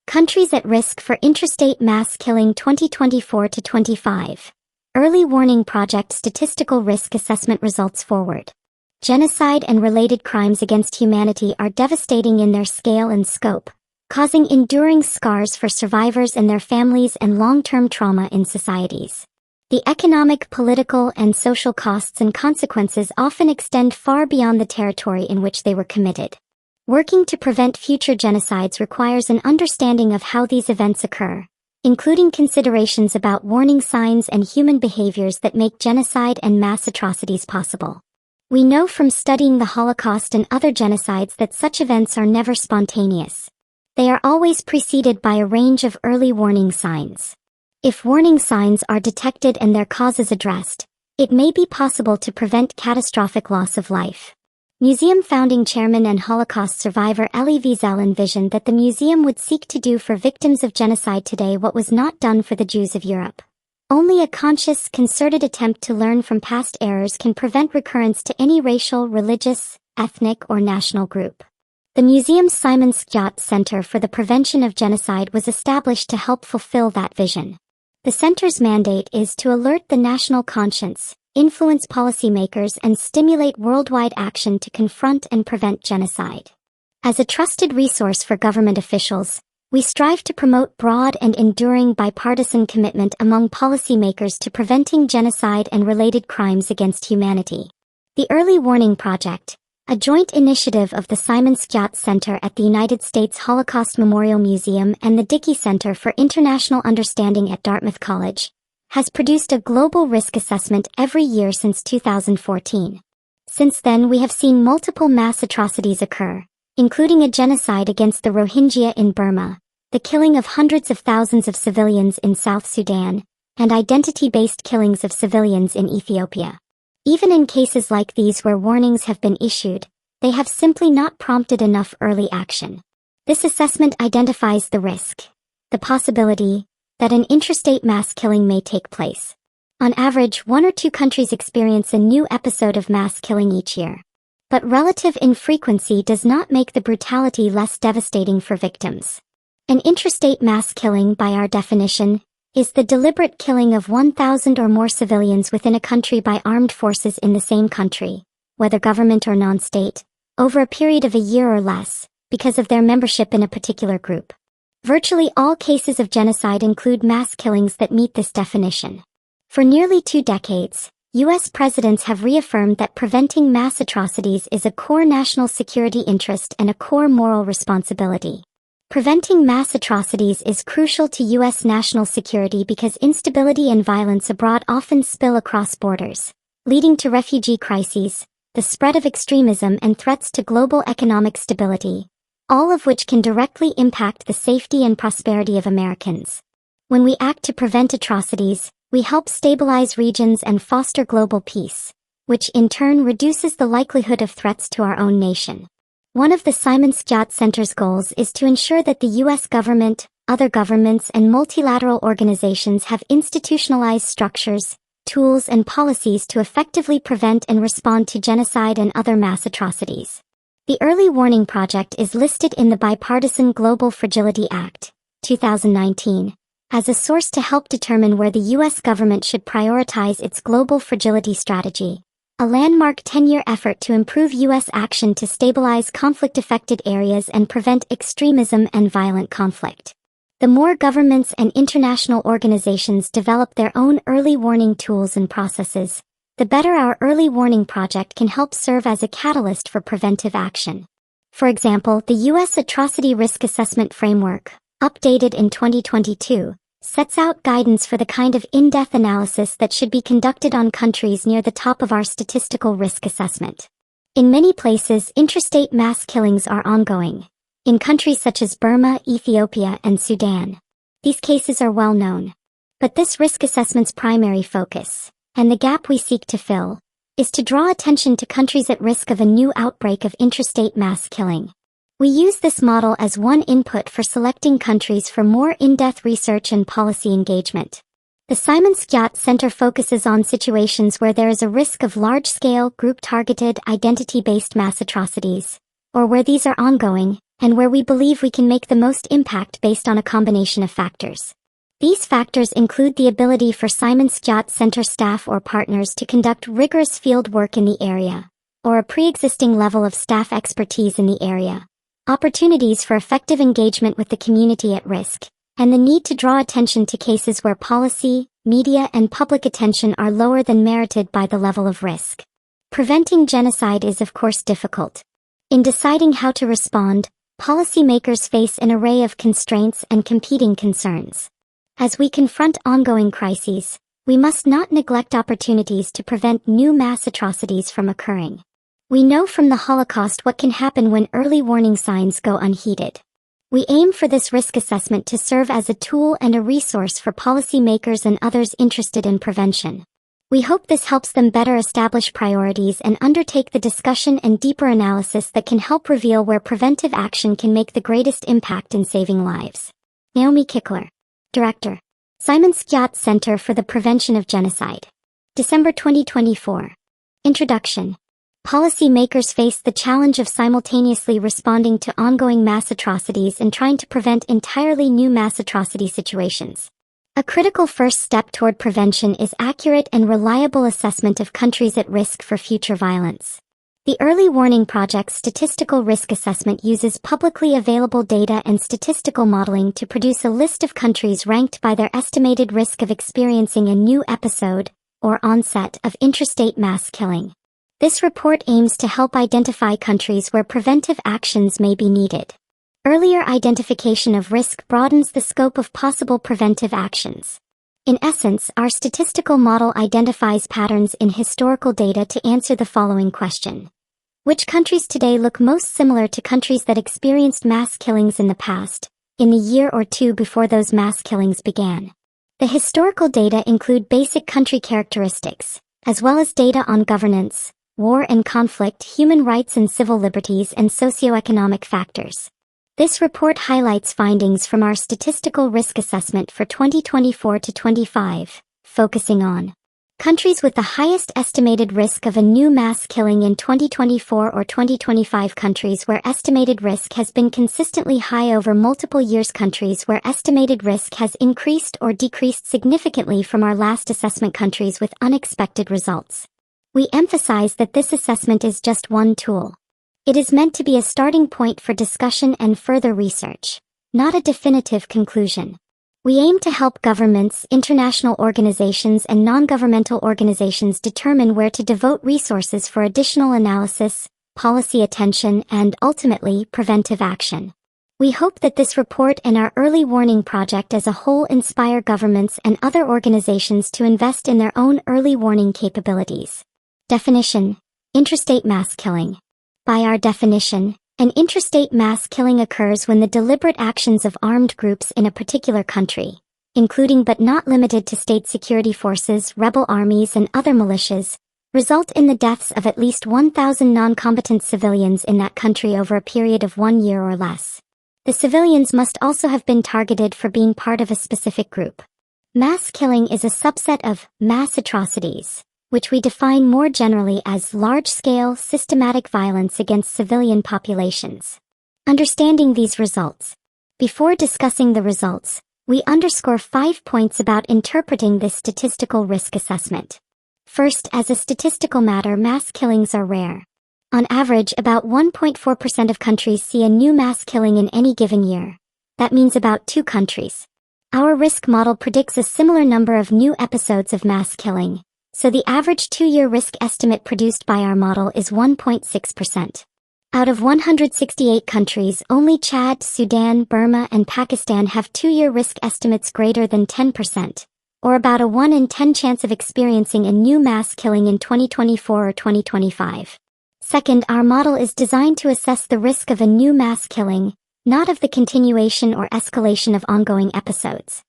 Countries at risk for interstate mass killing 2024-25. Early Warning Project Statistical Risk Assessment Results Forward. Genocide and related crimes against humanity are devastating in their scale and scope, causing enduring scars for survivors and their families and long-term trauma in societies. The economic, political, and social costs and consequences often extend far beyond the territory in which they were committed. Working to prevent future genocides requires an understanding of how these events occur, including considerations about warning signs and human behaviors that make genocide and mass atrocities possible. We know from studying the Holocaust and other genocides that such events are never spontaneous. They are always preceded by a range of early warning signs. If warning signs are detected and their causes addressed, it may be possible to prevent catastrophic loss of life. Museum founding chairman and Holocaust survivor Elie Wiesel envisioned that the museum would seek to do for victims of genocide today what was not done for the Jews of Europe. Only a conscious, concerted attempt to learn from past errors can prevent recurrence to any racial, religious, ethnic, or national group. The museum's Simon Skjodt Center for the Prevention of Genocide was established to help fulfill that vision. The center's mandate is to alert the national conscience, influence policymakers, and stimulate worldwide action to confront and prevent genocide. As a trusted resource for government officials, we strive to promote broad and enduring bipartisan commitment among policymakers to preventing genocide and related crimes against humanity. The Early Warning Project, a joint initiative of the Simon Skjodt Center at the United States Holocaust Memorial Museum and the Dickey Center for International Understanding at Dartmouth College, has produced a global risk assessment every year since 2014. Since then, we have seen multiple mass atrocities occur, including a genocide against the Rohingya in Burma, the killing of hundreds of thousands of civilians in South Sudan, and identity-based killings of civilians in Ethiopia. Even in cases like these where warnings have been issued, they have simply not prompted enough early action. This assessment identifies the risk, the possibility, that an interstate mass killing may take place. On average, 1 or 2 countries experience a new episode of mass killing each year. But relative infrequency does not make the brutality less devastating for victims. An interstate mass killing, by our definition, is the deliberate killing of 1,000 or more civilians within a country by armed forces in the same country, whether government or non-state, over a period of a year or less, because of their membership in a particular group. Virtually all cases of genocide include mass killings that meet this definition. For nearly 2 decades, U.S. presidents have reaffirmed that preventing mass atrocities is a core national security interest and a core moral responsibility. Preventing mass atrocities is crucial to U.S. national security because instability and violence abroad often spill across borders, leading to refugee crises, the spread of extremism, and threats to global economic stability, all of which can directly impact the safety and prosperity of Americans. When we act to prevent atrocities, we help stabilize regions and foster global peace, which in turn reduces the likelihood of threats to our own nation. One of the Simon Skjodt Center's goals is to ensure that the U.S. government, other governments, and multilateral organizations have institutionalized structures, tools, and policies to effectively prevent and respond to genocide and other mass atrocities. The Early Warning Project is listed in the Bipartisan Global Fragility Act, 2019, as a source to help determine where the U.S. government should prioritize its global fragility strategy, a landmark 10-year effort to improve U.S. action to stabilize conflict-affected areas and prevent extremism and violent conflict. The more governments and international organizations develop their own early warning tools and processes, the better our Early Warning Project can help serve as a catalyst for preventive action. For example, the U.S. Atrocity Risk Assessment Framework, updated in 2022, sets out guidance for the kind of in-depth analysis that should be conducted on countries near the top of our statistical risk assessment. In many places, interstate mass killings are ongoing, in countries such as Burma, Ethiopia, and Sudan. These cases are well known. But this risk assessment's primary focus, and the gap we seek to fill, is to draw attention to countries at risk of a new outbreak of interstate mass killing. We use this model as one input for selecting countries for more in-depth research and policy engagement. The Simon Skjodt Center focuses on situations where there is a risk of large-scale, group-targeted, identity-based mass atrocities, or where these are ongoing, and where we believe we can make the most impact based on a combination of factors. These factors include the ability for Simon Skjodt Center staff or partners to conduct rigorous field work in the area, or a pre-existing level of staff expertise in the area, opportunities for effective engagement with the community at risk, and the need to draw attention to cases where policy, media, and public attention are lower than merited by the level of risk. Preventing genocide is of course difficult. In deciding how to respond, policymakers face an array of constraints and competing concerns. As we confront ongoing crises, we must not neglect opportunities to prevent new mass atrocities from occurring. We know from the Holocaust what can happen when early warning signs go unheeded. We aim for this risk assessment to serve as a tool and a resource for policymakers and others interested in prevention. We hope this helps them better establish priorities and undertake the discussion and deeper analysis that can help reveal where preventive action can make the greatest impact in saving lives. Naomi Kickler, Director, Simon Skjodt Center for the Prevention of Genocide. December 2024. Introduction. Policymakers face the challenge of simultaneously responding to ongoing mass atrocities and trying to prevent entirely new mass atrocity situations. A critical first step toward prevention is accurate and reliable assessment of countries at risk for future violence. The Early Warning Project's Statistical Risk Assessment uses publicly available data and statistical modeling to produce a list of countries ranked by their estimated risk of experiencing a new episode, or onset, of interstate mass killing. This report aims to help identify countries where preventive actions may be needed. Earlier identification of risk broadens the scope of possible preventive actions. In essence, our statistical model identifies patterns in historical data to answer the following question. Which countries today look most similar to countries that experienced mass killings in the past, in the year or two before those mass killings began? The historical data include basic country characteristics, as well as data on governance, war and conflict, human rights and civil liberties, and socioeconomic factors. This report highlights findings from our statistical risk assessment for 2024 to 25, focusing on countries with the highest estimated risk of a new mass killing in 2024 or 2025, countries where estimated risk has been consistently high over multiple years, countries where estimated risk has increased or decreased significantly from our last assessment, countries with unexpected results. We emphasize that this assessment is just one tool. It is meant to be a starting point for discussion and further research, not a definitive conclusion. We aim to help governments, international organizations, and non-governmental organizations determine where to devote resources for additional analysis, policy attention, and, ultimately, preventive action. We hope that this report and our early warning project as a whole inspire governments and other organizations to invest in their own early warning capabilities. Definition: interstate mass killing. By our definition, an interstate mass killing occurs when the deliberate actions of armed groups in a particular country, including but not limited to state security forces, rebel armies, and other militias, result in the deaths of at least 1,000 non-combatant civilians in that country over a period of 1 year or less. The civilians must also have been targeted for being part of a specific group. Mass killing is a subset of mass atrocities, which we define more generally as large-scale, systematic violence against civilian populations. Understanding these results. Before discussing the results, we underscore 5 points about interpreting this statistical risk assessment. First, as a statistical matter, mass killings are rare. On average, about 1.4% of countries see a new mass killing in any given year. That means about 2 countries. Our risk model predicts a similar number of new episodes of mass killing, so the average 2-year risk estimate produced by our model is 1.6%. Out of 168 countries, only Chad, Sudan, Burma, and Pakistan have 2-year risk estimates greater than 10%, or about a 1 in 10 chance of experiencing a new mass killing in 2024 or 2025. Second, our model is designed to assess the risk of a new mass killing, not of the continuation or escalation of ongoing episodes.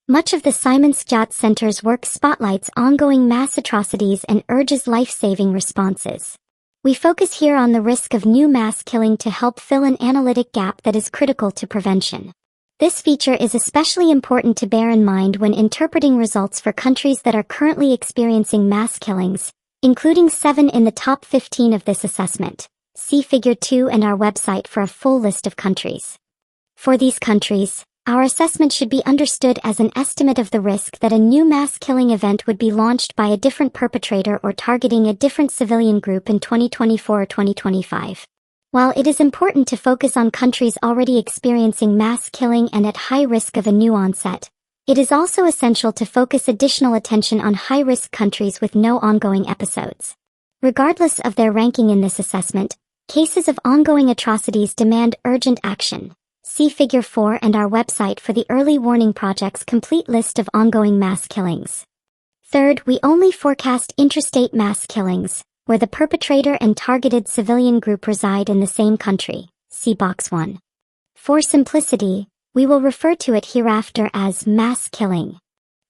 Much of the Simon Skjodt Center's work spotlights ongoing mass atrocities and urges life-saving responses. We focus here on the risk of new mass killing to help fill an analytic gap that is critical to prevention. This feature is especially important to bear in mind when interpreting results for countries that are currently experiencing mass killings, including 7 in the top 15 of this assessment: See Figure 2 and our website for a full list of countries. For these countries, our assessment should be understood as an estimate of the risk that a new mass killing event would be launched by a different perpetrator or targeting a different civilian group in 2024 or 2025. While it is important to focus on countries already experiencing mass killing and at high risk of a new onset, it is also essential to focus additional attention on high-risk countries with no ongoing episodes. Regardless of their ranking in this assessment, cases of ongoing atrocities demand urgent action. See Figure 4 and our website for the Early Warning Project's complete list of ongoing mass killings. Third, we only forecast interstate mass killings, where the perpetrator and targeted civilian group reside in the same country. See Box 1. For simplicity, we will refer to it hereafter as mass killing.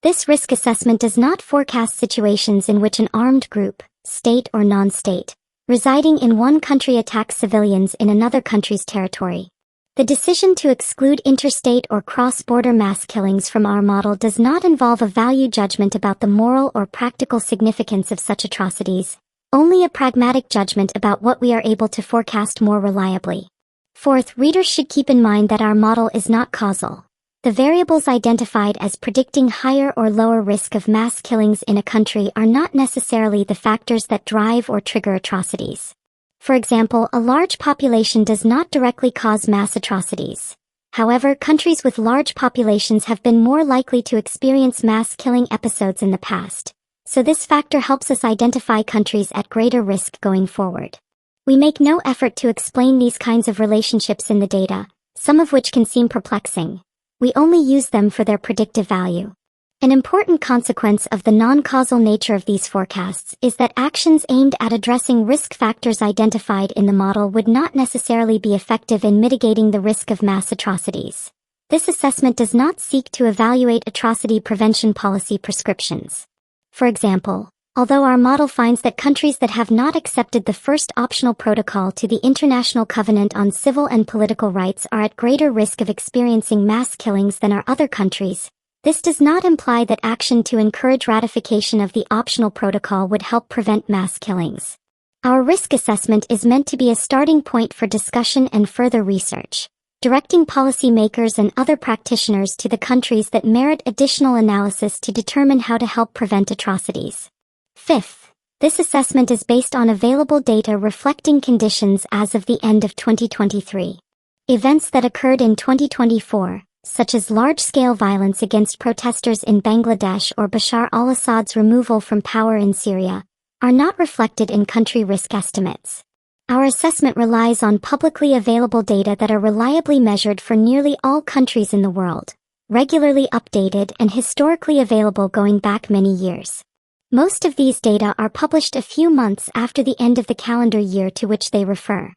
This risk assessment does not forecast situations in which an armed group, state or non-state, residing in one country attacks civilians in another country's territory. The decision to exclude interstate or cross-border mass killings from our model does not involve a value judgment about the moral or practical significance of such atrocities, only a pragmatic judgment about what we are able to forecast more reliably. Fourth, readers should keep in mind that our model is not causal. The variables identified as predicting higher or lower risk of mass killings in a country are not necessarily the factors that drive or trigger atrocities. For example, a large population does not directly cause mass atrocities. However, countries with large populations have been more likely to experience mass killing episodes in the past, so this factor helps us identify countries at greater risk going forward. We make no effort to explain these kinds of relationships in the data, some of which can seem perplexing. We only use them for their predictive value. An important consequence of the non-causal nature of these forecasts is that actions aimed at addressing risk factors identified in the model would not necessarily be effective in mitigating the risk of mass atrocities. This assessment does not seek to evaluate atrocity prevention policy prescriptions. For example, although our model finds that countries that have not accepted the first optional protocol to the International Covenant on Civil and Political Rights are at greater risk of experiencing mass killings than are other countries, this does not imply that action to encourage ratification of the optional protocol would help prevent mass killings. Our risk assessment is meant to be a starting point for discussion and further research, directing policymakers and other practitioners to the countries that merit additional analysis to determine how to help prevent atrocities. Fifth, this assessment is based on available data reflecting conditions as of the end of 2023. Events that occurred in 2024, such as large-scale violence against protesters in Bangladesh or Bashar al-Assad's removal from power in Syria, are not reflected in country risk estimates. Our assessment relies on publicly available data that are reliably measured for nearly all countries in the world, regularly updated and historically available going back many years. Most of these data are published a few months after the end of the calendar year to which they refer.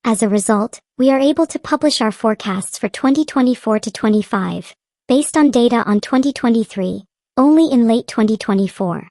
As a result, we are able to publish our forecasts for 2024 to 25, based on data on 2023, only in late 2024.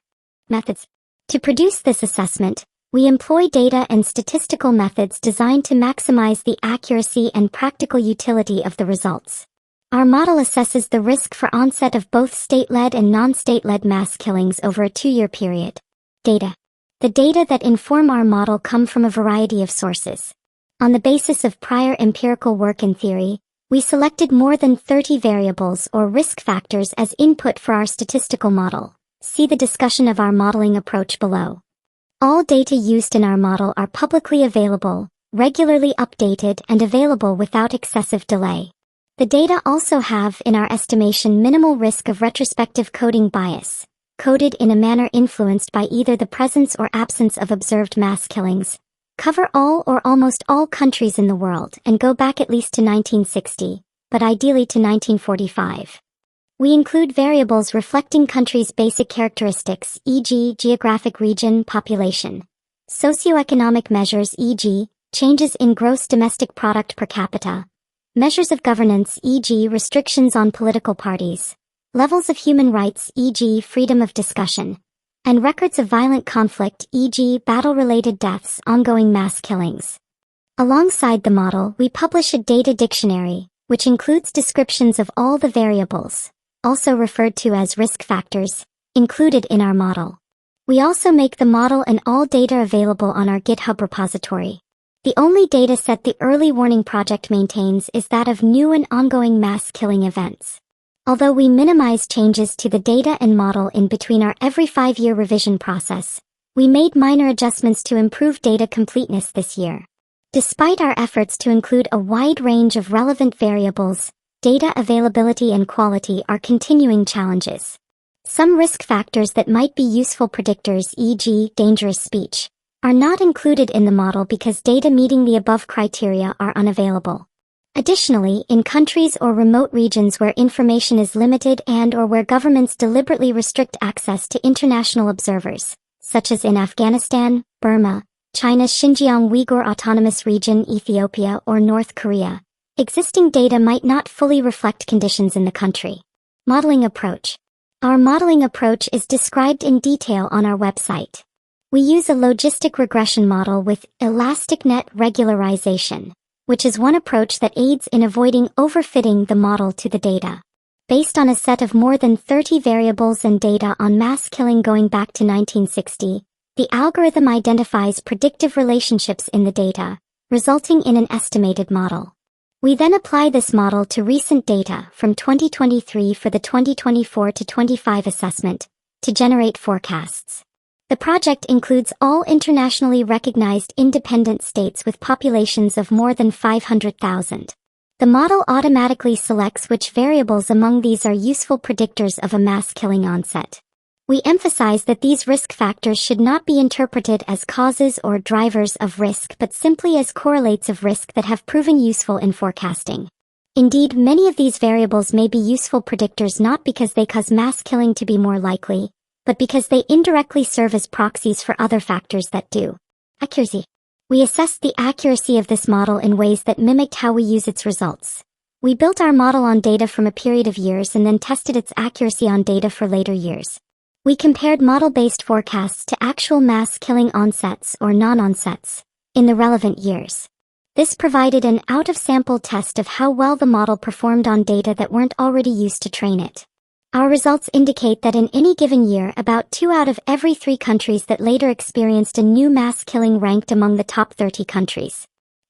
Methods. To produce this assessment, we employ data and statistical methods designed to maximize the accuracy and practical utility of the results. Our model assesses the risk for onset of both state-led and non-state-led mass killings over a 2-year period. Data. The data that inform our model come from a variety of sources. On the basis of prior empirical work in theory, we selected more than 30 variables or risk factors as input for our statistical model. See the discussion of our modeling approach below. All data used in our model are publicly available, regularly updated and available without excessive delay. The data also have, in our estimation, minimal risk of retrospective coding bias, coded in a manner influenced by either the presence or absence of observed mass killings, cover all or almost all countries in the world and go back at least to 1960, but ideally to 1945. We include variables reflecting countries' basic characteristics, e.g., geographic region, population, socioeconomic measures, e.g., changes in gross domestic product per capita, measures of governance, e.g., restrictions on political parties, levels of human rights, e.g., freedom of discussion, and records of violent conflict, e.g., battle-related deaths, ongoing mass killings. Alongside the model, we publish a data dictionary, which includes descriptions of all the variables, also referred to as risk factors, included in our model. We also make the model and all data available on our GitHub repository. The only data set the Early Warning Project maintains is that of new and ongoing mass killing events. Although we minimize changes to the data and model in between our every 5-year revision process, we made minor adjustments to improve data completeness this year. Despite our efforts to include a wide range of relevant variables, data availability and quality are continuing challenges. Some risk factors that might be useful predictors, e.g., dangerous speech, are not included in the model because data meeting the above criteria are unavailable. Additionally, in countries or remote regions where information is limited and/or where governments deliberately restrict access to international observers, such as in Afghanistan, Burma, China's Xinjiang Uyghur Autonomous Region, Ethiopia, or North Korea, existing data might not fully reflect conditions in the country. Modeling approach. Our modeling approach is described in detail on our website. We use a logistic regression model with elastic net regularization, which is one approach that aids in avoiding overfitting the model to the data. Based on a set of more than 30 variables and data on mass killing going back to 1960, the algorithm identifies predictive relationships in the data, resulting in an estimated model. We then apply this model to recent data from 2023 for the 2024 to 25 assessment to generate forecasts. The project includes all internationally recognized independent states with populations of more than 500,000. The model automatically selects which variables among these are useful predictors of a mass killing onset. We emphasize that these risk factors should not be interpreted as causes or drivers of risk but simply as correlates of risk that have proven useful in forecasting. Indeed, many of these variables may be useful predictors not because they cause mass killing to be more likely, but because they indirectly serve as proxies for other factors that do. Accuracy. We assessed the accuracy of this model in ways that mimicked how we use its results. We built our model on data from a period of years and then tested its accuracy on data for later years. We compared model-based forecasts to actual mass killing onsets or non-onsets in the relevant years. This provided an out-of-sample test of how well the model performed on data that weren't already used to train it. Our results indicate that in any given year, about 2 out of every 3 countries that later experienced a new mass killing ranked among the top 30 countries.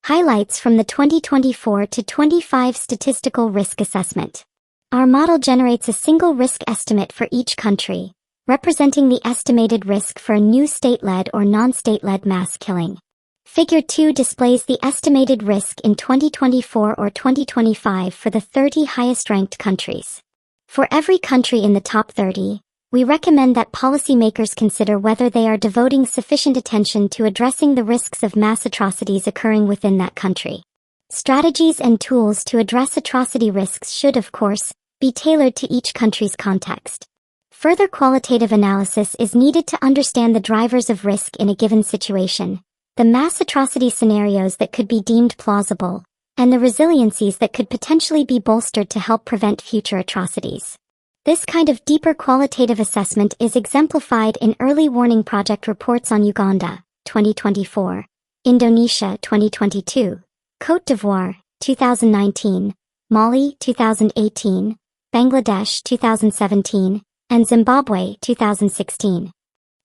Highlights from the 2024 to 25 Statistical Risk Assessment. Our model generates a single risk estimate for each country, representing the estimated risk for a new state-led or non-state-led mass killing. Figure 2 displays the estimated risk in 2024 or 2025 for the 30 highest-ranked countries. For every country in the top 30, we recommend that policymakers consider whether they are devoting sufficient attention to addressing the risks of mass atrocities occurring within that country. Strategies and tools to address atrocity risks should, of course, be tailored to each country's context. Further qualitative analysis is needed to understand the drivers of risk in a given situation, the mass atrocity scenarios that could be deemed plausible, and the resiliencies that could potentially be bolstered to help prevent future atrocities. This kind of deeper qualitative assessment is exemplified in Early Warning Project reports on Uganda, 2024, Indonesia, 2022, Côte d'Ivoire, 2019, Mali, 2018, Bangladesh, 2017, and Zimbabwe, 2016.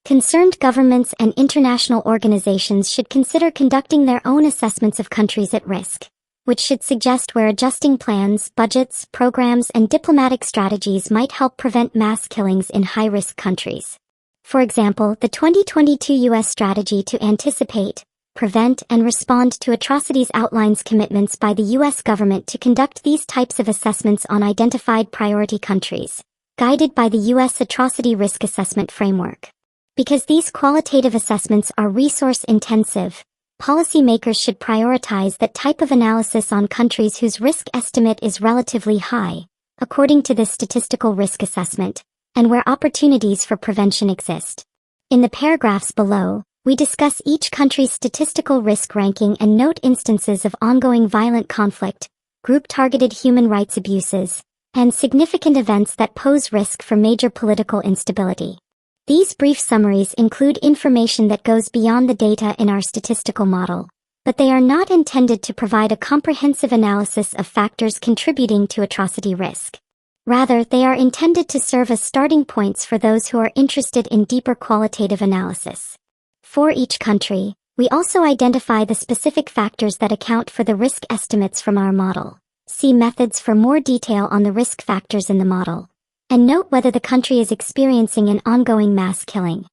Concerned governments and international organizations should consider conducting their own assessments of countries at risk, which should suggest where adjusting plans, budgets, programs, and diplomatic strategies might help prevent mass killings in high-risk countries. For example, the 2022 U.S. strategy to anticipate, prevent, and respond to atrocities outlines commitments by the U.S. government to conduct these types of assessments on identified priority countries, guided by the U.S. Atrocity Risk Assessment Framework. Because these qualitative assessments are resource-intensive, policymakers should prioritize that type of analysis on countries whose risk estimate is relatively high, according to the Statistical Risk Assessment, and where opportunities for prevention exist. In the paragraphs below, we discuss each country's statistical risk ranking and note instances of ongoing violent conflict, group-targeted human rights abuses, and significant events that pose risk for major political instability. These brief summaries include information that goes beyond the data in our statistical model, but they are not intended to provide a comprehensive analysis of factors contributing to atrocity risk. Rather, they are intended to serve as starting points for those who are interested in deeper qualitative analysis. For each country, We also identify the specific factors that account for the risk estimates from our model. See methods for more detail on the risk factors in the model. And note whether the country is experiencing an ongoing mass killing.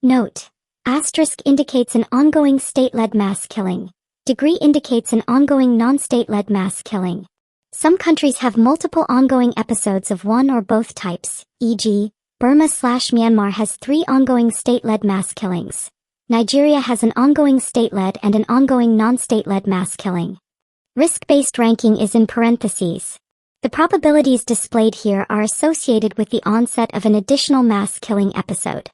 Note: asterisk indicates an ongoing state-led mass killing. Degree indicates an ongoing non-state-led mass killing. Some countries have multiple ongoing episodes of one or both types, e.g., Burma/Myanmar has 3 ongoing state-led mass killings. Nigeria has an ongoing state-led and an ongoing non-state-led mass killing. Risk-based ranking is in parentheses. The probabilities displayed here are associated with the onset of an additional mass killing episode.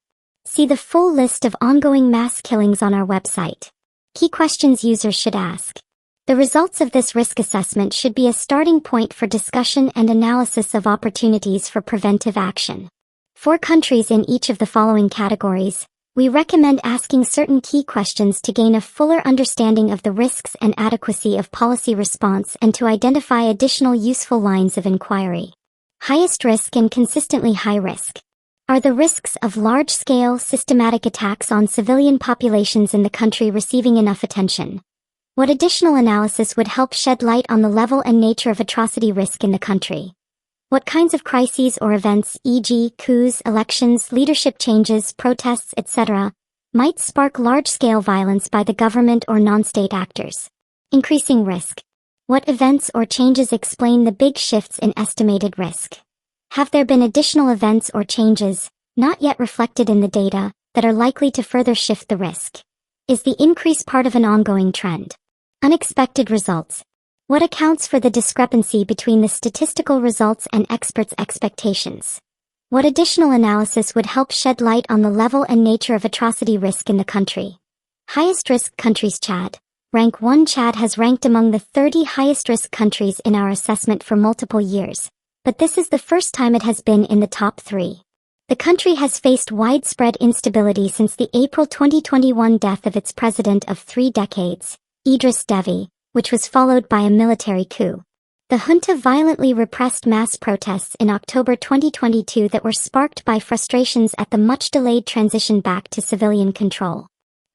See the full list of ongoing mass killings on our website. Key questions users should ask. The results of this risk assessment should be a starting point for discussion and analysis of opportunities for preventive action. For countries in each of the following categories, we recommend asking certain key questions to gain a fuller understanding of the risks and adequacy of policy response and to identify additional useful lines of inquiry. Highest risk and consistently high risk. Are the risks of large-scale systematic attacks on civilian populations in the country receiving enough attention? What additional analysis would help shed light on the level and nature of atrocity risk in the country? What kinds of crises or events, e.g., coups, elections, leadership changes, protests, etc., might spark large-scale violence by the government or non-state actors? Increasing risk. What events or changes explain the big shifts in estimated risk? Have there been additional events or changes, not yet reflected in the data, that are likely to further shift the risk? Is the increase part of an ongoing trend? Unexpected results. What accounts for the discrepancy between the statistical results and experts' expectations? What additional analysis would help shed light on the level and nature of atrocity risk in the country? Highest risk countries. Chad. Rank 1. Chad has ranked among the 30 highest risk countries in our assessment for multiple years, but this is the first time it has been in the top 3. The country has faced widespread instability since the April 2021 death of its president of 3 decades, Idris Deby, which was followed by a military coup. The junta violently repressed mass protests in October 2022 that were sparked by frustrations at the much-delayed transition back to civilian control.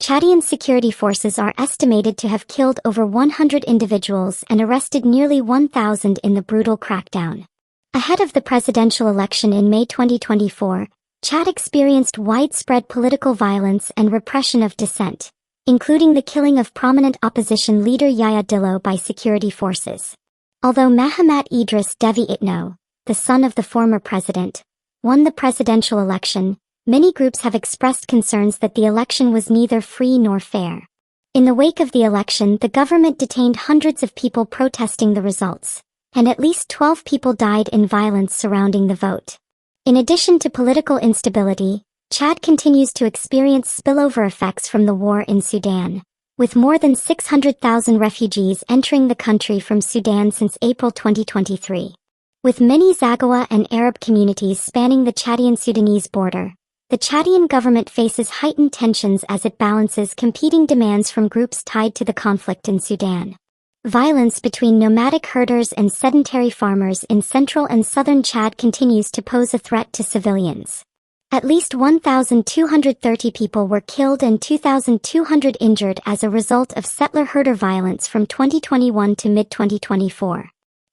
Chadian security forces are estimated to have killed over 100 individuals and arrested nearly 1,000 in the brutal crackdown. Ahead of the presidential election in May 2024, Chad experienced widespread political violence and repression of dissent, including the killing of prominent opposition leader Yaya Dillo by security forces. Although Mahamat Idris Deby Itno, the son of the former president, won the presidential election, many groups have expressed concerns that the election was neither free nor fair. In the wake of the election, the government detained hundreds of people protesting the results, and at least 12 people died in violence surrounding the vote. In addition to political instability, Chad continues to experience spillover effects from the war in Sudan, with more than 600,000 refugees entering the country from Sudan since April 2023. With many Zaghawa and Arab communities spanning the Chadian-Sudanese border, the Chadian government faces heightened tensions as it balances competing demands from groups tied to the conflict in Sudan. Violence between nomadic herders and sedentary farmers in central and southern Chad continues to pose a threat to civilians. At least 1,230 people were killed and 2,200 injured as a result of settler-herder violence from 2021 to mid-2024.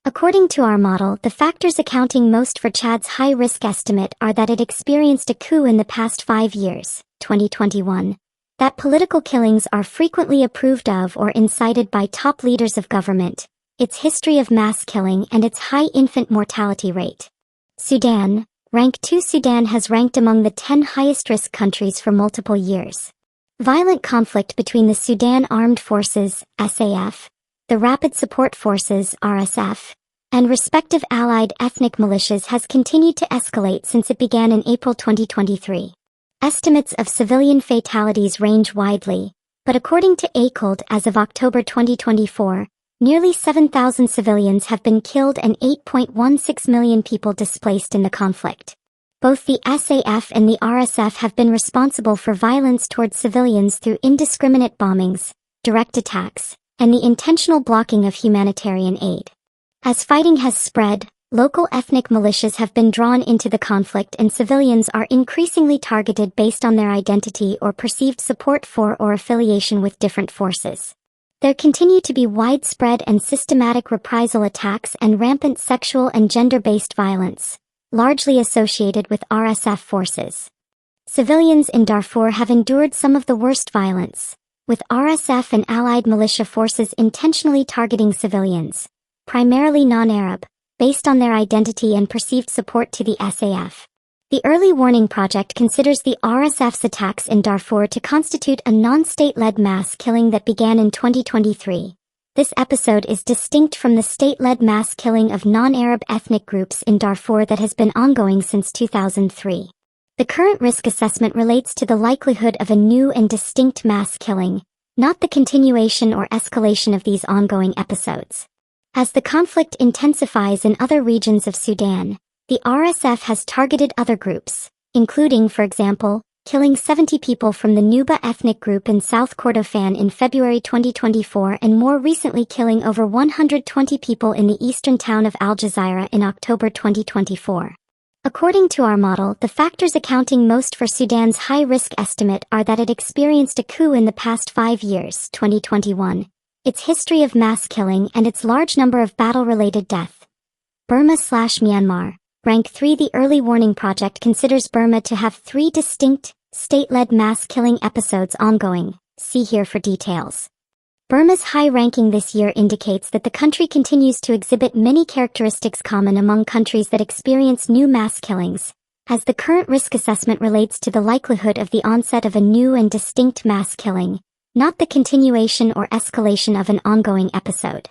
According to our model, the factors accounting most for Chad's high-risk estimate are that it experienced a coup in the past 5 years, 2021, that political killings are frequently approved of or incited by top leaders of government, its history of mass killing and its high infant mortality rate. Sudan. Rank 2. Sudan has ranked among the 10 highest-risk countries for multiple years. Violent conflict between the Sudan Armed Forces, SAF, the Rapid Support Forces, RSF, and respective allied ethnic militias has continued to escalate since it began in April 2023. Estimates of civilian fatalities range widely, but according to ACOLD as of October 2024, nearly 7,000 civilians have been killed and 8.16 million people displaced in the conflict. Both the SAF and the RSF have been responsible for violence towards civilians through indiscriminate bombings, direct attacks, and the intentional blocking of humanitarian aid. As fighting has spread, Local ethnic militias have been drawn into the conflict and civilians are increasingly targeted based on their identity or perceived support for or affiliation with different forces. There continue to be widespread and systematic reprisal attacks and rampant sexual and gender-based violence, largely associated with RSF forces. Civilians in Darfur have endured some of the worst violence, with RSF and allied militia forces intentionally targeting civilians, primarily non-Arab, based on their identity and perceived support to the SAF. The Early Warning Project considers the RSF's attacks in Darfur to constitute a non-state-led mass killing that began in 2023. This episode is distinct from the state-led mass killing of non-Arab ethnic groups in Darfur that has been ongoing since 2003. The current risk assessment relates to the likelihood of a new and distinct mass killing, not the continuation or escalation of these ongoing episodes. As the conflict intensifies in other regions of Sudan, the RSF has targeted other groups, including, for example, killing 70 people from the Nuba ethnic group in South Kordofan in February 2024 and more recently killing over 120 people in the eastern town of Al Jazeera in October 2024. According to our model, the factors accounting most for Sudan's high-risk estimate are that it experienced a coup in the past 5 years, 2021, its history of mass killing and its large number of battle-related deaths. Burma/Myanmar. Rank 3. The Early Warning Project considers Burma to have 3 distinct, state-led mass killing episodes ongoing. See here for details. Burma's high ranking this year indicates that the country continues to exhibit many characteristics common among countries that experience new mass killings, as the current risk assessment relates to the likelihood of the onset of a new and distinct mass killing, not the continuation or escalation of an ongoing episode.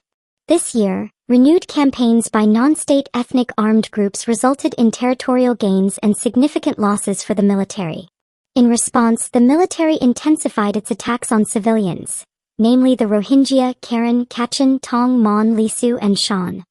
This year, renewed campaigns by non-state ethnic armed groups resulted in territorial gains and significant losses for the military. In response, the military intensified its attacks on civilians, namely the Rohingya, Karen, Kachin, Tong, Mon, Lisu, and Shan.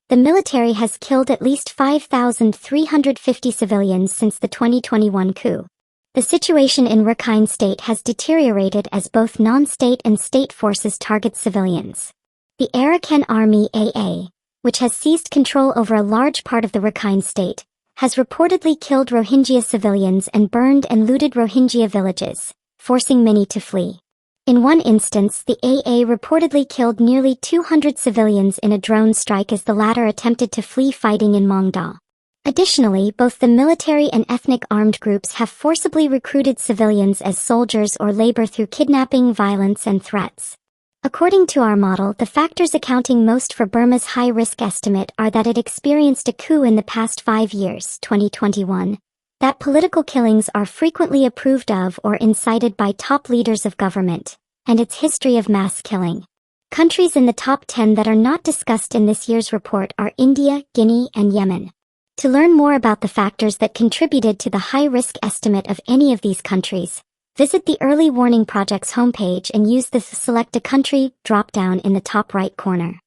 The military has killed at least 5,350 civilians since the 2021 coup. The situation in Rakhine State has deteriorated as both non-state and state forces target civilians. The Arakan Army AA, which has seized control over a large part of the Rakhine State, has reportedly killed Rohingya civilians and burned and looted Rohingya villages, forcing many to flee. In one instance, the AA reportedly killed nearly 200 civilians in a drone strike as the latter attempted to flee fighting in Mongda. Additionally, both the military and ethnic armed groups have forcibly recruited civilians as soldiers or labor through kidnapping, violence, and threats. According to our model, the factors accounting most for Burma's high-risk estimate are that it experienced a coup in the past 5 years, 2021, that political killings are frequently approved of or incited by top leaders of government, and its history of mass killing. Countries in the top 10 that are not discussed in this year's report are India, Guinea, and Yemen. To learn more about the factors that contributed to the high-risk estimate of any of these countries, visit the Early Warning Project's homepage and use the Select a Country drop-down in the top right corner.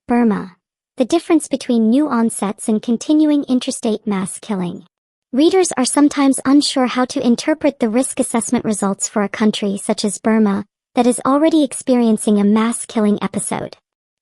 Burma. The difference between new onsets and continuing interstate mass killing. Readers are sometimes unsure how to interpret the risk assessment results for a country such as Burma that is already experiencing a mass killing episode.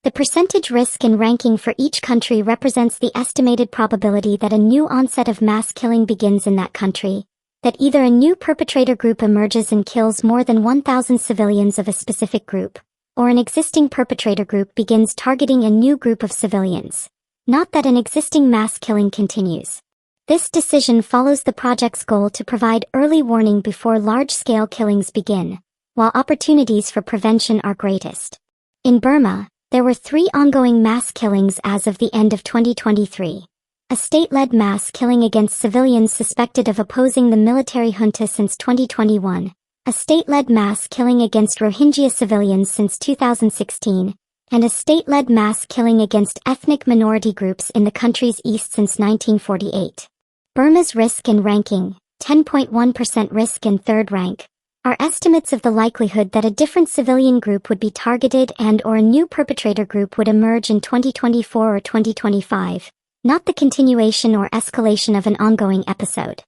The percentage risk and ranking for each country represents the estimated probability that a new onset of mass killing begins in that country, that either a new perpetrator group emerges and kills more than 1,000 civilians of a specific group, or an existing perpetrator group begins targeting a new group of civilians, not that an existing mass killing continues. This decision follows the project's goal to provide early warning before large-scale killings begin, while opportunities for prevention are greatest. In Burma, there were 3 ongoing mass killings as of the end of 2023. A state-led mass killing against civilians suspected of opposing the military junta since 2021, a state-led mass killing against Rohingya civilians since 2016, and a state-led mass killing against ethnic minority groups in the country's east since 1948. Burma's risk and ranking, 10.1% risk and third rank, are estimates of the likelihood that a different civilian group would be targeted and or a new perpetrator group would emerge in 2024 or 2025. Not the continuation or escalation of an ongoing episode.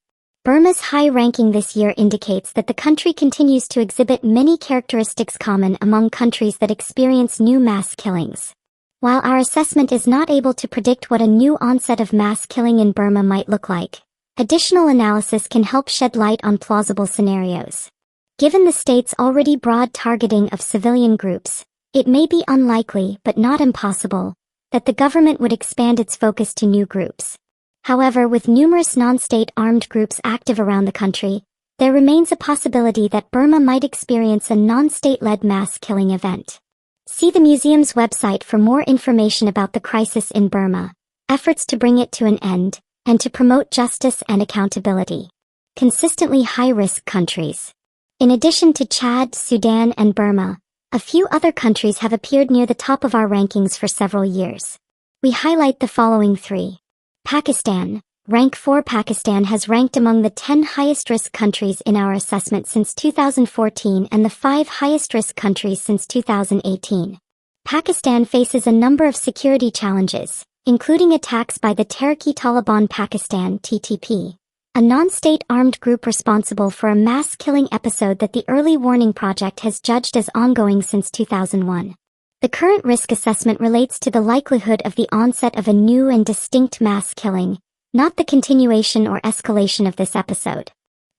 Burma's high ranking this year indicates that the country continues to exhibit many characteristics common among countries that experience new mass killings. While our assessment is not able to predict what a new onset of mass killing in Burma might look like, additional analysis can help shed light on plausible scenarios. Given the state's already broad targeting of civilian groups, it may be unlikely, but not impossible, that the government would expand its focus to new groups. However, with numerous non-state armed groups active around the country, there remains a possibility that Burma might experience a non-state-led mass killing event. See the museum's website for more information about the crisis in Burma, efforts to bring it to an end, and to promote justice and accountability. Consistently high-risk countries. In addition to Chad, Sudan, and Burma, a few other countries have appeared near the top of our rankings for several years. We highlight the following 3. Pakistan. Rank 4. Pakistan has ranked among the 10 highest-risk countries in our assessment since 2014 and the 5 highest-risk countries since 2018. Pakistan faces a number of security challenges, including attacks by the Tehrik-e-Taliban Pakistan (TTP), a non-state armed group responsible for a mass-killing episode that the Early Warning Project has judged as ongoing since 2001. The current risk assessment relates to the likelihood of the onset of a new and distinct mass killing, not the continuation or escalation of this episode.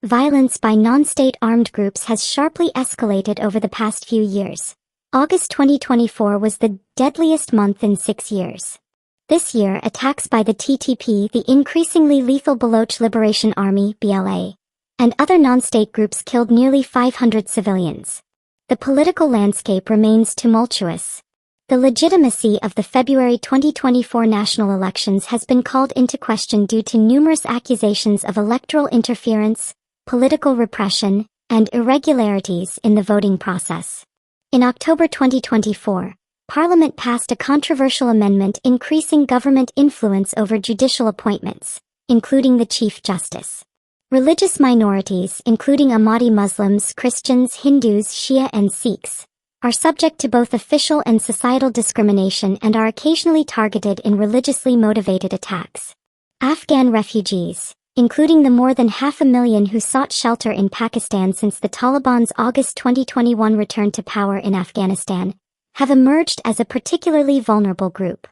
Violence by non-state armed groups has sharply escalated over the past few years. August 2024 was the deadliest month in 6 years. This year, attacks by the TTP, the increasingly lethal Baloch Liberation Army (BLA), and other non-state groups killed nearly 500 civilians. The political landscape remains tumultuous. The legitimacy of the February 2024 national elections has been called into question due to numerous accusations of electoral interference, political repression, and irregularities in the voting process. In October 2024, Parliament passed a controversial amendment increasing government influence over judicial appointments, including the Chief Justice. Religious minorities, including Ahmadi Muslims, Christians, Hindus, Shia, and Sikhs, are subject to both official and societal discrimination and are occasionally targeted in religiously motivated attacks. Afghan refugees, including the more than 500,000 who sought shelter in Pakistan since the Taliban's August 2021 return to power in Afghanistan, have emerged as a particularly vulnerable group.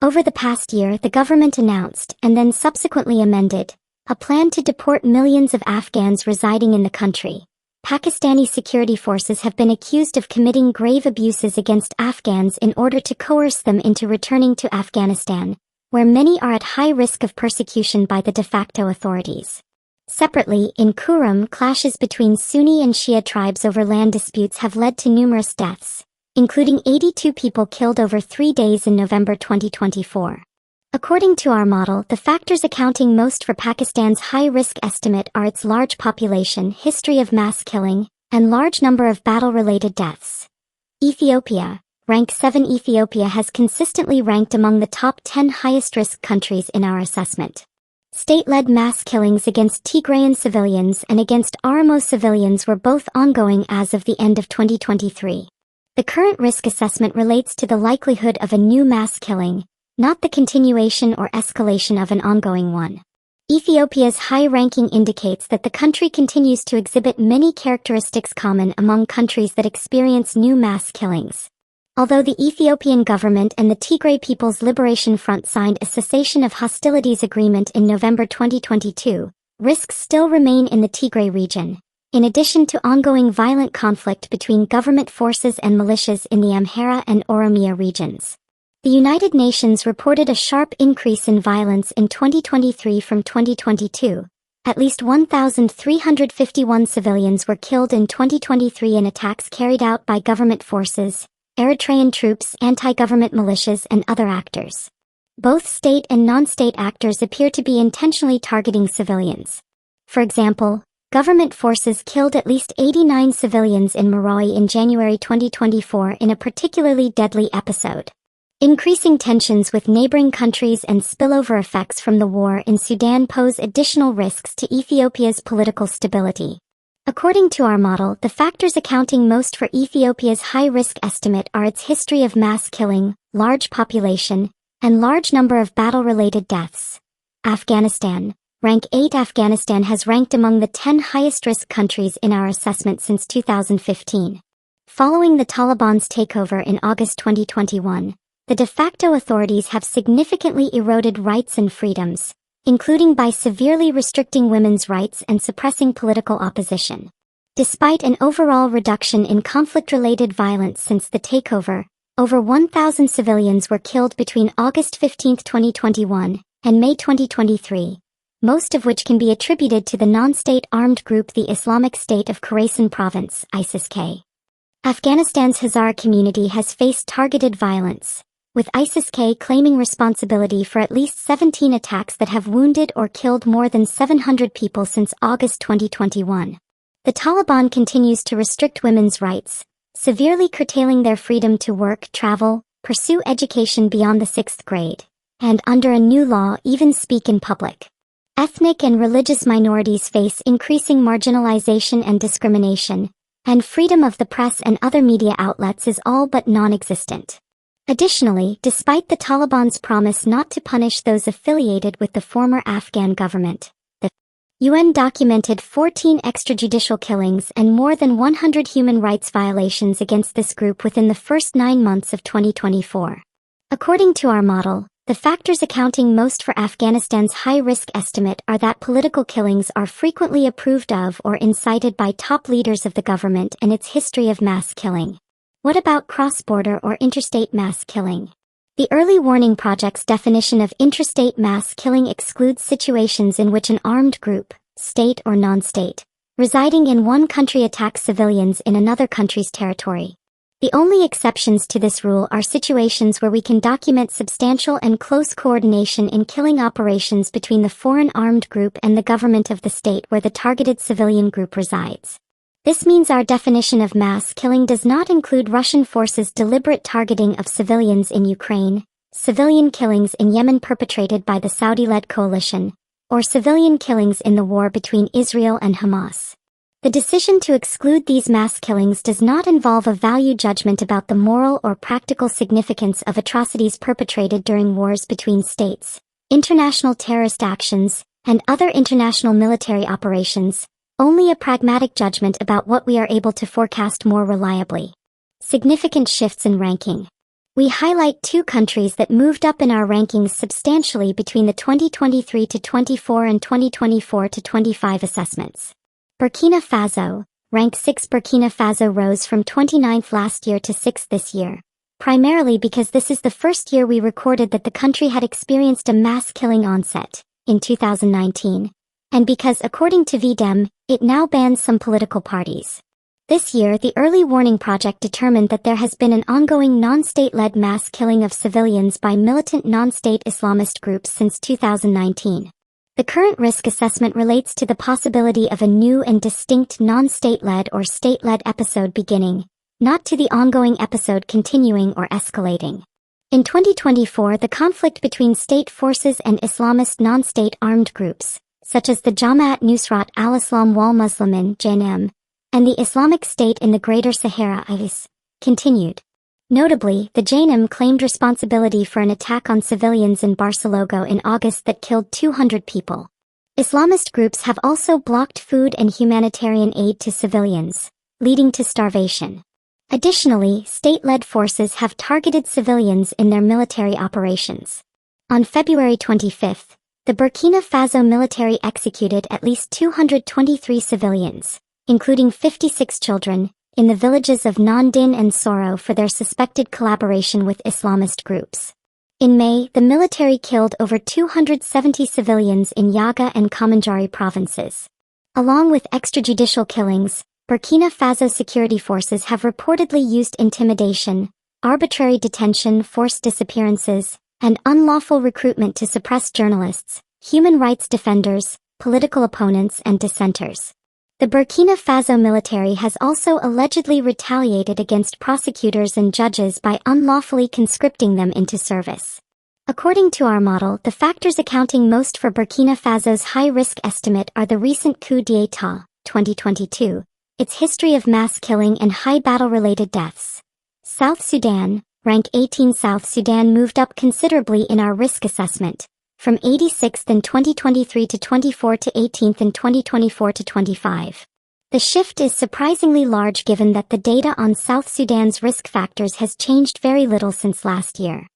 Over the past year, the government announced, and then subsequently amended, a plan to deport millions of Afghans residing in the country. Pakistani security forces have been accused of committing grave abuses against Afghans in order to coerce them into returning to Afghanistan, where many are at high risk of persecution by the de facto authorities. Separately, in Kurum, clashes between Sunni and Shia tribes over land disputes have led to numerous deaths, including 82 people killed over 3 days in November 2024. According to our model, the factors accounting most for Pakistan's high-risk estimate are its large population, history of mass killing, and large number of battle-related deaths. Ethiopia. Rank 7. Ethiopia has consistently ranked among the top 10 highest-risk countries in our assessment. State-led mass killings against Tigrayan civilians and against Oromo civilians were both ongoing as of the end of 2023. The current risk assessment relates to the likelihood of a new mass killing, not the continuation or escalation of an ongoing one. Ethiopia's high ranking indicates that the country continues to exhibit many characteristics common among countries that experience new mass killings. Although the Ethiopian government and the Tigray People's Liberation Front signed a cessation of hostilities agreement in November 2022, risks still remain in the Tigray region, in addition to ongoing violent conflict between government forces and militias in the Amhara and Oromia regions. The United Nations reported a sharp increase in violence in 2023 from 2022. At least 1,351 civilians were killed in 2023 in attacks carried out by government forces, Eritrean troops, anti-government militias, and other actors. Both state and non-state actors appear to be intentionally targeting civilians. For example, government forces killed at least 89 civilians in Meroe in January 2024 in a particularly deadly episode. Increasing tensions with neighboring countries and spillover effects from the war in Sudan pose additional risks to Ethiopia's political stability. According to our model, the factors accounting most for Ethiopia's high-risk estimate are its history of mass killing, large population, and large number of battle-related deaths. Afghanistan. Rank 8. Afghanistan has ranked among the 10 highest-risk countries in our assessment since 2015. Following the Taliban's takeover in August 2021, the de facto authorities have significantly eroded rights and freedoms, including by severely restricting women's rights and suppressing political opposition. Despite an overall reduction in conflict-related violence since the takeover, over 1,000 civilians were killed between August 15, 2021, and May 2023, most of which can be attributed to the non-state armed group the Islamic State of Khorasan Province, ISIS-K. Afghanistan's Hazara community has faced targeted violence, with ISIS-K claiming responsibility for at least 17 attacks that have wounded or killed more than 700 people since August 2021. The Taliban continues to restrict women's rights, severely curtailing their freedom to work, travel, pursue education beyond the 6th grade, and under a new law even speak in public. Ethnic and religious minorities face increasing marginalization and discrimination, and freedom of the press and other media outlets is all but non-existent. Additionally, despite the Taliban's promise not to punish those affiliated with the former Afghan government, the UN documented 14 extrajudicial killings and more than 100 human rights violations against this group within the first 9 months of 2024. According to our model, the factors accounting most for Afghanistan's high-risk estimate are that political killings are frequently approved of or incited by top leaders of the government and its history of mass killing. What about cross-border or interstate mass killing? The Early Warning Project's definition of interstate mass killing excludes situations in which an armed group, state or non-state, residing in one country attacks civilians in another country's territory. The only exceptions to this rule are situations where we can document substantial and close coordination in killing operations between the foreign armed group and the government of the state where the targeted civilian group resides. This means our definition of mass killing does not include Russian forces' deliberate targeting of civilians in Ukraine, civilian killings in Yemen perpetrated by the Saudi-led coalition, or civilian killings in the war between Israel and Hamas. The decision to exclude these mass killings does not involve a value judgment about the moral or practical significance of atrocities perpetrated during wars between states, international terrorist actions, and other international military operations, only a pragmatic judgment about what we are able to forecast more reliably. Significant shifts in ranking. We highlight 2 countries that moved up in our rankings substantially between the 2023-24 and 2024-25 assessments. Burkina Faso, rank 6. Burkina Faso rose from 29th last year to 6th this year, primarily because this is the first year we recorded that the country had experienced a mass killing onset, in 2019, and because according to VDEM, it now bans some political parties. This year, the Early Warning Project determined that there has been an ongoing non-state-led mass killing of civilians by militant non-state Islamist groups since 2019. The current risk assessment relates to the possibility of a new and distinct non-state-led or state-led episode beginning, not to the ongoing episode continuing or escalating. In 2024, the conflict between state forces and Islamist non-state armed groups, such as the Jamaat Nusrat al-Islam wal Muslimin (JNM) and the Islamic State in the Greater Sahara (IS), continued. Notably, the JNM claimed responsibility for an attack on civilians in Barcelona in August that killed 200 people. Islamist groups have also blocked food and humanitarian aid to civilians, leading to starvation. Additionally, state-led forces have targeted civilians in their military operations. On February 25, the Burkina Faso military executed at least 223 civilians, including 56 children, in the villages of Nandin and Soro for their suspected collaboration with Islamist groups. In May, the military killed over 270 civilians in Yaga and Kamanjari provinces. Along with extrajudicial killings, Burkina Faso security forces have reportedly used intimidation, arbitrary detention, forced disappearances, and unlawful recruitment to suppress journalists, human rights defenders, political opponents, and dissenters. The Burkina Faso military has also allegedly retaliated against prosecutors and judges by unlawfully conscripting them into service. According to our model, the factors accounting most for Burkina Faso's high-risk estimate are the recent coup d'état, 2022, its history of mass killing and high battle-related deaths. South Sudan, rank 18. South Sudan moved up considerably in our risk assessment, from 86th in 2023 to 24 to 18th in 2024 to 25. The shift is surprisingly large given that the data on South Sudan's risk factors has changed very little since last year.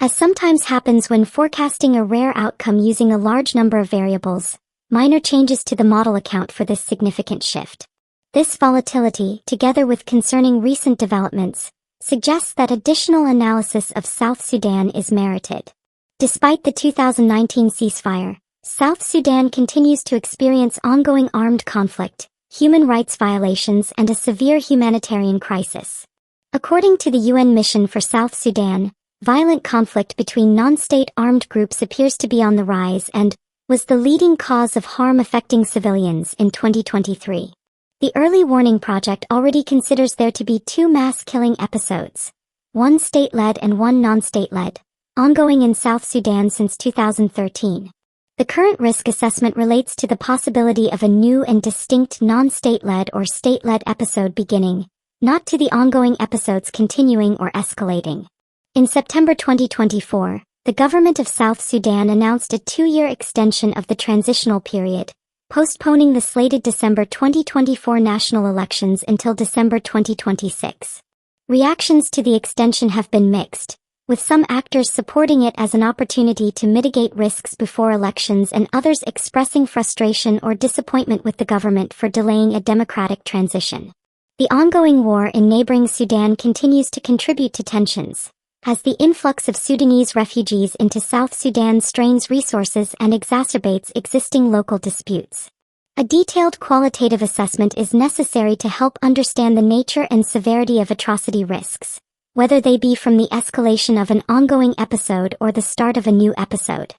As sometimes happens when forecasting a rare outcome using a large number of variables, minor changes to the model account for this significant shift. This volatility, together with concerning recent developments, suggests that additional analysis of South Sudan is merited. Despite the 2019 ceasefire, South Sudan continues to experience ongoing armed conflict, human rights violations, and a severe humanitarian crisis. According to the UN Mission for South Sudan, violent conflict between non-state armed groups appears to be on the rise and was the leading cause of harm affecting civilians in 2023. The Early Warning Project already considers there to be 2 mass killing episodes, one state-led and one non-state-led, ongoing in South Sudan since 2013. The current risk assessment relates to the possibility of a new and distinct non-state-led or state-led episode beginning, not to the ongoing episodes continuing or escalating. In September 2024, the government of South Sudan announced a 2-year extension of the transitional period, postponing the slated December 2024 national elections until December 2026. Reactions to the extension have been mixed, with some actors supporting it as an opportunity to mitigate risks before elections and others expressing frustration or disappointment with the government for delaying a democratic transition. The ongoing war in neighboring Sudan continues to contribute to tensions, as the influx of Sudanese refugees into South Sudan strains resources and exacerbates existing local disputes. A detailed qualitative assessment is necessary to help understand the nature and severity of atrocity risks, whether they be from the escalation of an ongoing episode or the start of a new episode.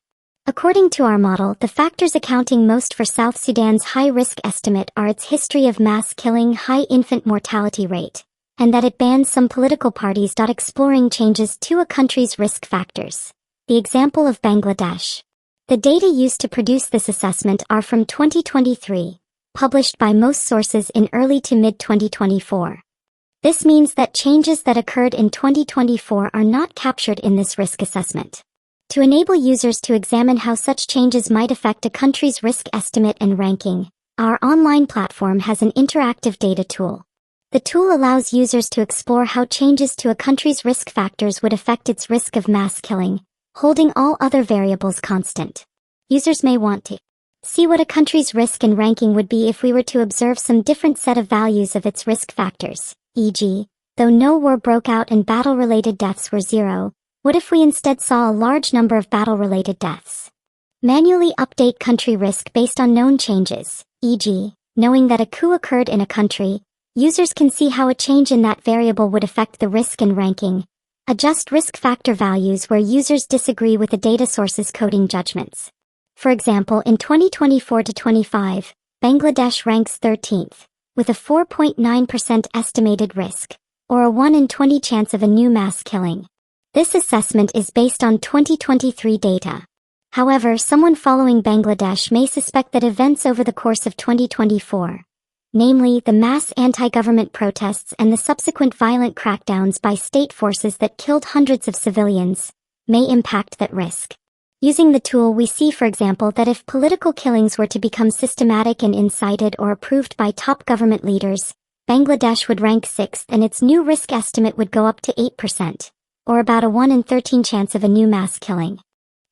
According to our model, the factors accounting most for South Sudan's high-risk estimate are its history of mass killing, high infant mortality rate, and that it bans some political parties. Exploring changes to a country's risk factors. The example of Bangladesh. The data used to produce this assessment are from 2023, published by most sources in early to mid-2024. This means that changes that occurred in 2024 are not captured in this risk assessment. To enable users to examine how such changes might affect a country's risk estimate and ranking, our online platform has an interactive data tool. The tool allows users to explore how changes to a country's risk factors would affect its risk of mass killing, holding all other variables constant. Users may want to see what a country's risk and ranking would be if we were to observe some different set of values of its risk factors, e.g., though no war broke out and battle-related deaths were 0, what if we instead saw a large number of battle-related deaths? Manually update country risk based on known changes, e.g., knowing that a coup occurred in a country, users can see how a change in that variable would affect the risk and ranking. Adjust risk factor values where users disagree with the data source's coding judgments. For example, in 2024-25, Bangladesh ranks 13th, with a 4.9% estimated risk, or a 1 in 20 chance of a new mass killing. This assessment is based on 2023 data. However, someone following Bangladesh may suspect that events over the course of 2024, namely the mass anti-government protests and the subsequent violent crackdowns by state forces that killed hundreds of civilians, may impact that risk. Using the tool, we see, for example, that if political killings were to become systematic and incited or approved by top government leaders, Bangladesh would rank 6th and its new risk estimate would go up to 8%, or about a 1 in 13 chance of a new mass killing.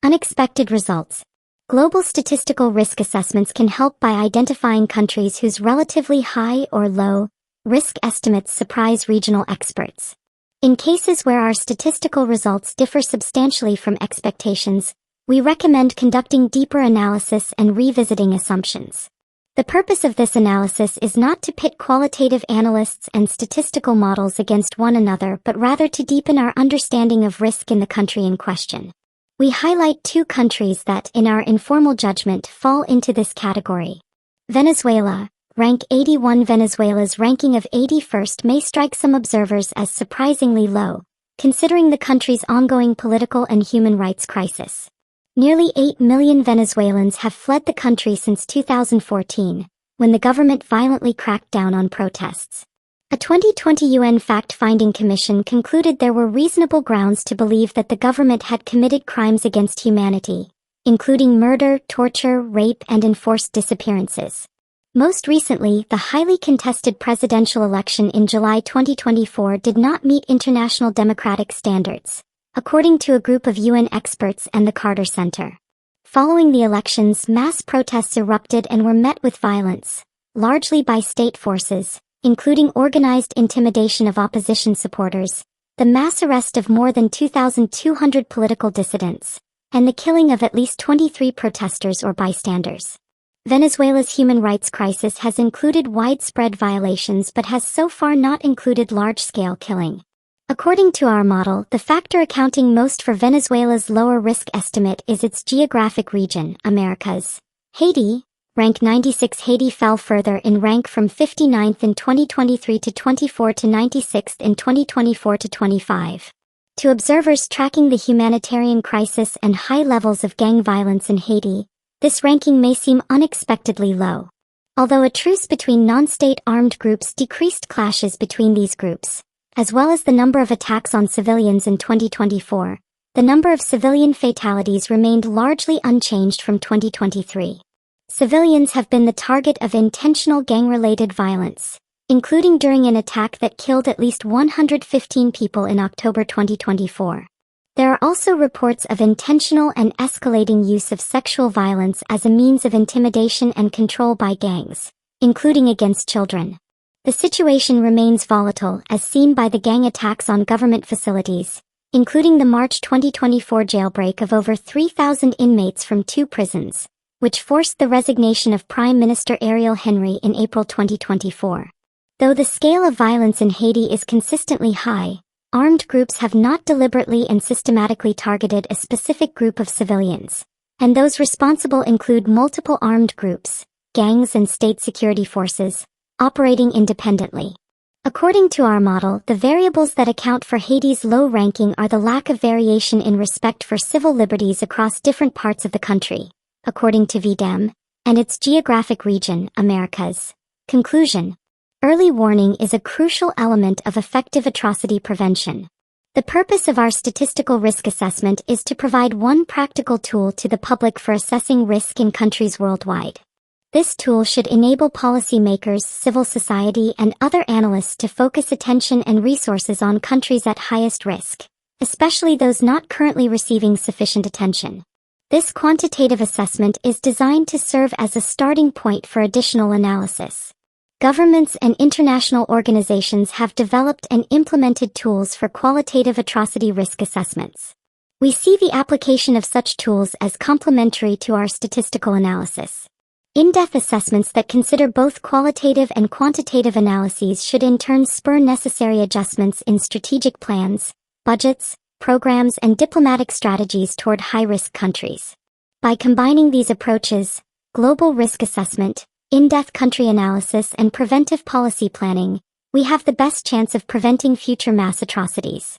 Unexpected results. Global statistical risk assessments can help by identifying countries whose relatively high or low risk estimates surprise regional experts. In cases where our statistical results differ substantially from expectations, we recommend conducting deeper analysis and revisiting assumptions. The purpose of this analysis is not to pit qualitative analysts and statistical models against one another, but rather to deepen our understanding of risk in the country in question. We highlight 2 countries that, in our informal judgment, fall into this category. Venezuela, rank 81. Venezuela's ranking of 81st may strike some observers as surprisingly low, considering the country's ongoing political and human rights crisis. Nearly 8 million Venezuelans have fled the country since 2014, when the government violently cracked down on protests. A 2020 UN fact-finding commission concluded there were reasonable grounds to believe that the government had committed crimes against humanity, including murder, torture, rape, and enforced disappearances. Most recently, the highly contested presidential election in July 2024 did not meet international democratic standards, according to a group of UN experts and the Carter Center. Following the elections, mass protests erupted and were met with violence, largely by state forces, including organized intimidation of opposition supporters, the mass arrest of more than 2,200 political dissidents, and the killing of at least 23 protesters or bystanders. Venezuela's human rights crisis has included widespread violations but has so far not included large-scale killing. According to our model, the factor accounting most for Venezuela's lower risk estimate is its geographic region, Americas. Haiti, rank 96. Haiti fell further in rank from 59th in 2023 to 24 to 96th in 2024 to 25. To observers tracking the humanitarian crisis and high levels of gang violence in Haiti, this ranking may seem unexpectedly low. Although a truce between non-state armed groups decreased clashes between these groups, as well as the number of attacks on civilians in 2024, the number of civilian fatalities remained largely unchanged from 2023. Civilians have been the target of intentional gang-related violence, including during an attack that killed at least 115 people in October 2024. There are also reports of intentional and escalating use of sexual violence as a means of intimidation and control by gangs, including against children. The situation remains volatile as seen by the gang attacks on government facilities, including the March 2024 jailbreak of over 3,000 inmates from 2 prisons, which forced the resignation of Prime Minister Ariel Henry in April 2024. Though the scale of violence in Haiti is consistently high, armed groups have not deliberately and systematically targeted a specific group of civilians, and those responsible include multiple armed groups, gangs and state security forces, operating independently. According to our model, the variables that account for Haiti's low ranking are the lack of variation in respect for civil liberties across different parts of the country, according to VDEM, and its geographic region, Americas. Conclusion: early warning is a crucial element of effective atrocity prevention. The purpose of our statistical risk assessment is to provide one practical tool to the public for assessing risk in countries worldwide. This tool should enable policymakers, civil society, and other analysts to focus attention and resources on countries at highest risk, especially those not currently receiving sufficient attention. This quantitative assessment is designed to serve as a starting point for additional analysis. Governments and international organizations have developed and implemented tools for qualitative atrocity risk assessments. We see the application of such tools as complementary to our statistical analysis. In-depth assessments that consider both qualitative and quantitative analyses should in turn spur necessary adjustments in strategic plans, budgets, programs, and diplomatic strategies toward high-risk countries. By combining these approaches, global risk assessment, in-depth country analysis, and preventive policy planning, we have the best chance of preventing future mass atrocities.